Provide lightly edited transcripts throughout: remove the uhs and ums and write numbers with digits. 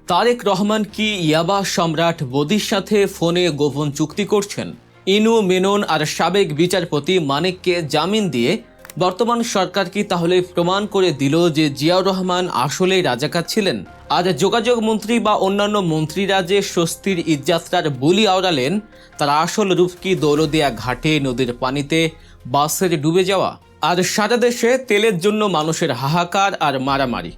তারেক রহমান কি ইয়াবা সম্রাট বদির সাথে ফোনে গোপন চুক্তি করছেন? ইনু মেনন আর সাবেক বিচারপতি মানিককে জামিন দিয়ে বর্তমান সরকার কি তাহলে প্রমাণ করে দিল যে জিয়াউর রহমান আসলেই রাজাকার ছিলেন? আর যোগাযোগ মন্ত্রী বা অন্যান্য মন্ত্রীরা যে স্বস্তির ঈদযাত্রার বুলি আওড়ালেন, তার আসল রূপ কি দৌলদিয়া ঘাটে নদীর পানিতে বাসের ডুবে যাওয়া? আর সারা দেশে তেলের জন্য মানুষের হাহাকার আর মারামারি।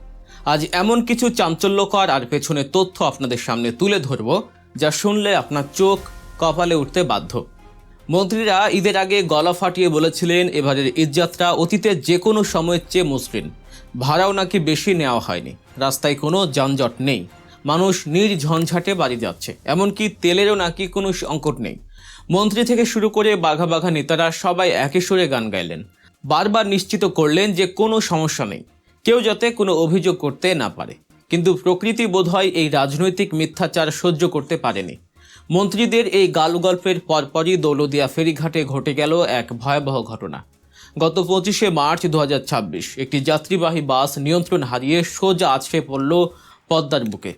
আজ এমন কিছু চাঞ্চল্যকর আর পেছনে তথ্য আপনাদের সামনে তুলে ধরব, যা শুনলে আপনার চোখ কপালে উঠতে বাধ্য। মন্ত্রীরা ঈদের আগে গলা ফাটিয়ে বলেছিলেন এবারের ঈদযাত্রা অতীতের যে কোনো সময়ের চেয়ে মসৃণ। ভাড়াও নাকি বেশি নেওয়া হয়নি, রাস্তায় কোনো যানজট নেই, মানুষ নির্ঝঞ্ঝাটে বাড়ি যাচ্ছে, এমনকি তেলেরও নাকি কোনো সংকট নেই। মন্ত্রী থেকে শুরু করে বাঘা বাঘা নেতারা সবাই একই সুরে গান গাইলেন, বারবার নিশ্চিত করলেন যে কোনো সমস্যা নেই, কেউ যাতে কোনো অভিযোগ করতে না পারে। কিন্তু প্রকৃতি বোধহয় এই রাজনৈতিক মিথ্যাচার সহ্য করতে পারেনি। মন্ত্রীদের এই গালগল্পের পরপরই দৌলদিয়া ফেরিঘাটে ঘটে গেল এক ভয়াবহ ঘটনা। গত 25শে মার্চ 2026 একটি যাত্রীবাহী বাস নিয়ন্ত্রণ হারিয়ে সোজা আছড়ে পড়ল পদ্মার বুকে।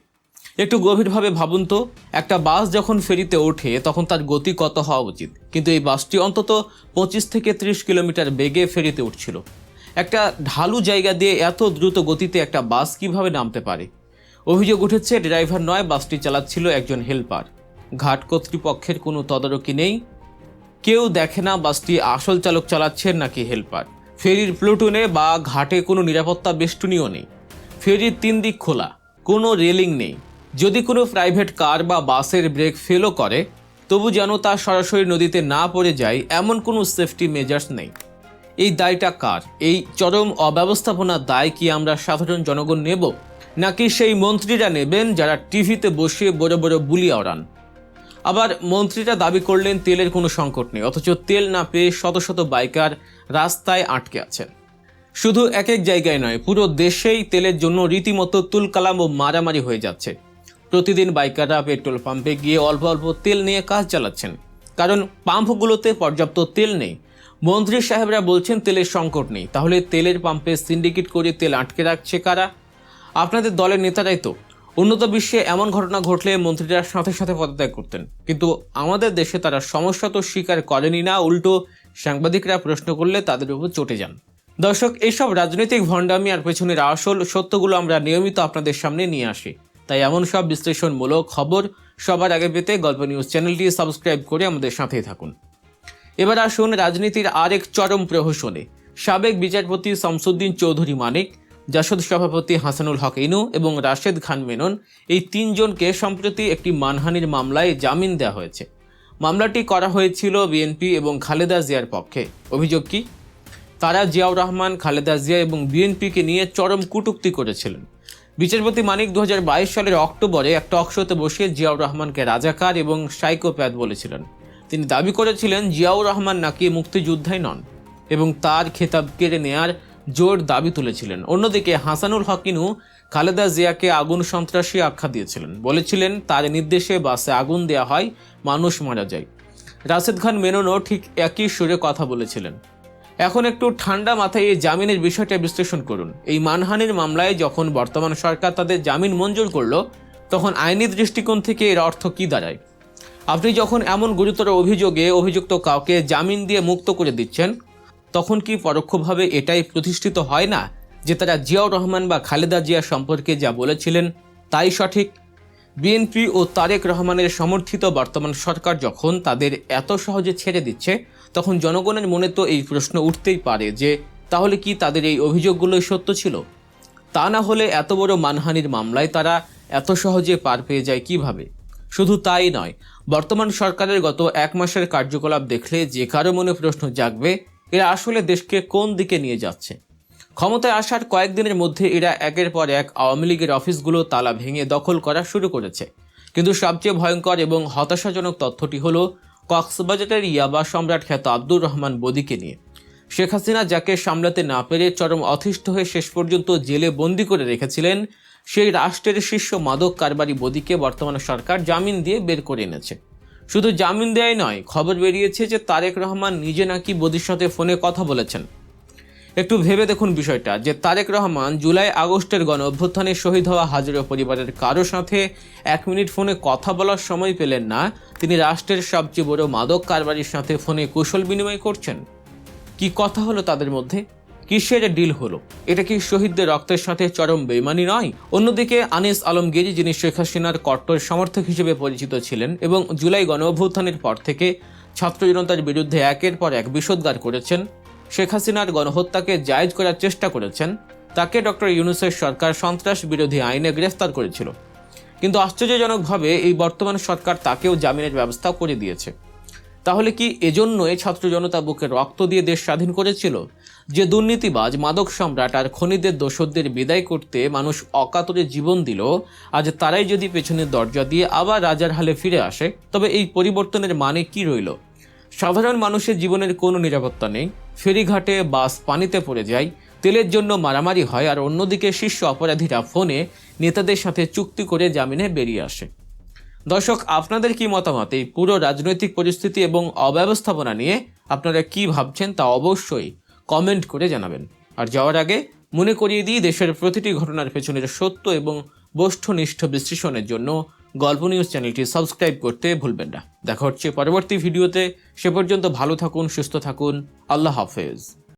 একটু গভীরভাবে ভাবুন তো, একটা বাস যখন ফেরিতে ওঠে তখন তার গতি কত হওয়া উচিত, কিন্তু এই বাসটি অন্তত 25 থেকে 30 কিলোমিটার বেগে ফেরিতে উঠছিল। একটা ঢালু জায়গা দিয়ে এত দ্রুত গতিতে একটা বাস কিভাবে নামতে পারে? অভিযোগ উঠেছে ড্রাইভার নয়, বাসটি চালাচ্ছিল একজন হেল্পার। ঘাট কর্তৃপক্ষের কোনো তদারকি নেই, কেউ দেখে না বাসটি আসল চালক চালাচ্ছেন নাকি হেল্পার। ফেরির প্লুটুনে বা ঘাটে কোনো নিরাপত্তা বেষ্টনীও নেই। ফেরির 3 দিক খোলা, কোনো রেলিং নেই। যদি কোনো প্রাইভেট কার বা বাসের ব্রেক ফেলও করে, তবু যেন তা সরাসরি নদীতে না পড়ে যায় এমন কোনো সেফটি মেজার্স নেই। এই দায়টা কার? এই চরম অব্যবস্থাপনার দায় কি আমরা সাধারণ জনগণ নেব, নাকি সেই মন্ত্রীরা নেবেন যারা টিভিতে বসে বড় বড় বুলি আওড়ান? আবার মন্ত্রীরা দাবি করলেন তেলের কোনো সংকট নেই, অথচ তেল না পেয়ে শত শত বাইকার রাস্তায় আটকে আছেন। শুধু এক এক জায়গায় নয়, পুরো দেশেই তেলের জন্য রীতিমতো তুলকালাম ও মারামারি হয়ে যাচ্ছে। প্রতিদিন বাইকাররা পেট্রোল পাম্পে গিয়ে অল্প অল্প তেল নিয়ে কাজ চালাচ্ছেন, কারণ পাম্পগুলোতে পর্যাপ্ত তেল নেই। মন্ত্রী সাহেবরা বলছেন তেলের সংকট নেই, তাহলে তেলের পাম্পে সিন্ডিকেট করে তেল আটকে রাখছে কারা? আপনাদের দলের নেতারাই তো। উন্নত বিশ্বে এমন ঘটনা ঘটলে মন্ত্রীরা সাথে সাথে পদত্যাগ করতেন, কিন্তু আমাদের দেশে তারা সমস্যা তো স্বীকার করেনি না, উল্টো সাংবাদিকরা প্রশ্ন করলে তাদের উপর চটে যান। দর্শক, এইসব রাজনৈতিক ভণ্ডামি আর পেছনের আসল সত্যগুলো আমরা নিয়মিত আপনাদের সামনে নিয়ে আসি। তাই এমন সব বিশ্লেষণমূলক খবর সবার আগে পেতে গল্প নিউজ চ্যানেলটি সাবস্ক্রাইব করে আমাদের সাথেই থাকুন। এবার আসুন রাজনীতির আরেক চরম প্রহসনে। সাবেক বিচারপতি শামসুদ্দিন চৌধুরী মানিক, জাসদ সভাপতি হাসানুল হক ইনু এবং রাশেদ খান মেনন, এই 3 জনকে সম্প্রতি একটি মানহানির মামলায় জামিন দেওয়া হয়েছে। মামলাটি করা হয়েছিল বিএনপি এবং খালেদা জিয়ার পক্ষে। অভিযোগ কি? তারা জিয়াউর রহমান, খালেদা জিয়া এবং বিএনপিকে নিয়ে চরম কটূক্তি করেছিলেন। বিচারপতি মানিক 2022 সালের অক্টোবরে এক টক শোতে বসে জিয়াউর রহমানকে রাজাকার এবং সাইকোপ্যাথ বলেছিলেন। তিনি দাবি করেছিলেন জিয়াউর রহমান নাকি মুক্তিযোদ্ধাই নন এবং তার খেতাব কেড়ে নেয়ার জোর দাবি তুলেছিলেন। অন্যদিকে হাসানুল হক ইনু খালেদা জিয়াকে আগুন সন্ত্রাসী আখ্যা দিয়েছিলেন, বলেছিলেন তার নির্দেশে বাসে আগুন দেওয়া হয়, মানুষ মারা যায়। রাশেদ খান মেননও ঠিক একই সুরে কথা বলেছিলেন। এখন একটু ঠান্ডা মাথায় এই জামিনের বিষয়টা বিশ্লেষণ করুন। এই মানহানির মামলায় যখন বর্তমান সরকার তাদের জামিন মঞ্জুর করলো, তখন আইনি দৃষ্টিকোণ থেকে এর অর্থ কি দাঁড়ায়? আপনি যখন এমন গুরুতর অভিযোগে অভিযুক্ত কাউকে জামিন দিয়ে মুক্ত করে দিচ্ছেন, তখন কি পরোক্ষভাবে এটাই প্রতিষ্ঠিত হয় না যে তারা জিয়াউর রহমান বা খালেদা জিয়া সম্পর্কে যা বলেছিলেন তাই সঠিক? বিএনপি ও তারেক রহমানের সমর্থিত বর্তমান সরকার যখন তাদের এত সহজে ছেড়ে দিচ্ছে, তখন জনগণের মনে তো এই প্রশ্ন উঠতেই পারে যে তাহলে কি তাদের এই অভিযোগগুলোই সত্য ছিল? তা না হলে এত বড় মানহানির মামলায় তারা এত সহজে পার পেয়ে যায় কিভাবে? শুধু তাই নয়, বর্তমান সরকারের গত 1 মাসের কার্যকলাপ দেখলে যে কারো মনে প্রশ্ন জাগবে, এরা আসলে দেশকে কোন দিকে নিয়ে যাচ্ছে। ক্ষমতায় আসার কয়েকদিনের মধ্যে এরা একের পর এক আওয়ামী লীগের অফিসগুলো তালা ভেঙে দখল করা শুরু করেছে। কিন্তু সবচেয়ে ভয়ঙ্কর এবং হতাশাজনক তথ্যটি হলো কক্সবাজারের ইয়াবা সম্রাট খ্যাত আব্দুর রহমান বদিকে নিয়ে। শেখ হাসিনা যাকে সামলাতে না পেরে চরম অতিষ্ঠ হয়ে শেষ পর্যন্ত জেলে বন্দি করে রেখেছিলেন, সেই রাষ্ট্রের শীর্ষ মাদক কারবারি বদিকে বর্তমান সরকার জামিন দিয়ে বের করে এনেছে। শুধু জামিন দেয়াই নয়, খবর বেরিয়েছে যে তারেক রহমান নিজে নাকি বদির সাথে ফোনে কথা বলেছেন। একটু ভেবে দেখুন বিষয়টা, যে তারেক রহমান জুলাই আগস্টের গণ অভ্যুত্থানে শহীদ হওয়া হাজারো পরিবারের কারো সাথে 1 মিনিট ফোনে কথা বলার সময় পেলেন না, তিনি রাষ্ট্রের সবচেয়ে বড় মাদক কারবারির সাথে ফোনে কুশল বিনিময় করছেন। কি কথা হলো তাদের মধ্যে? কিসের ডিল হলো? এটা কি শহীদদের রক্তের সাথে চরম বেইমানি নয়? অন্যদিকে আনিস আলমগীর, যিনি শেখ হাসিনার কট্টর সমর্থক হিসেবে পরিচিত ছিলেন এবং জুলাই গণ অভ্যুত্থানের পর থেকে ছাত্র জনতার বিরুদ্ধে একের পর এক বিষোদ্গার করেছেন, শেখ হাসিনার গণহত্যাকে জায়েজ করার চেষ্টা করেছেন, তাকে ডক্টর ইউনূসের সরকার সন্ত্রাস বিরোধী আইনে গ্রেফতার করেছিল। কিন্তু আশ্চর্যজনকভাবে এই বর্তমান সরকার তাকেও জামিনের ব্যবস্থা করে দিয়েছে। তাহলে কি এজন্যই ছাত্র জনতা বুকে রক্ত দিয়ে দেশ স্বাধীন করেছিল? যে দুর্নীতিবাজ, মাদক সম্রাট আর খনিদের দোসরদের বিদায় করতে মানুষ অকাতরে জীবন দিল, আজ তারাই যদি পেছনের দরজা দিয়ে আবার রাজার হালে ফিরে আসে, তবে এই পরিবর্তনের মানে কি রইল? সাধারণ মানুষের জীবনের কোনো নিরাপত্তা নেই, ফেরিঘাটে বাস পানিতে পড়ে যায়, তেলের জন্য মারামারি হয়, আর অন্যদিকে শীর্ষ অপরাধীরা ফোনে নেতাদের সাথে চুক্তি করে জামিনে বেরিয়ে আসে। দর্শক, আপনাদের কি মতামত এই পুরো রাজনৈতিক পরিস্থিতি এবং অব্যবস্থাপনা নিয়ে? আপনারা কি ভাবছেন তা অবশ্যই কমেন্ট করে জানাবেন। আর যাওয়ার আগে মনে করিয়ে দিই, দেশের প্রতিটি ঘটনার পেছনের সত্য এবং বস্তুনিষ্ঠ বিশ্লেষণের জন্য গল্প নিউজ চ্যানেলটি সাবস্ক্রাইব করতে ভুলবেন না। দেখা হচ্ছে পরবর্তী ভিডিওতে। সে পর্যন্ত ভালো থাকুন, সুস্থ থাকুন। আল্লাহ হাফেজ।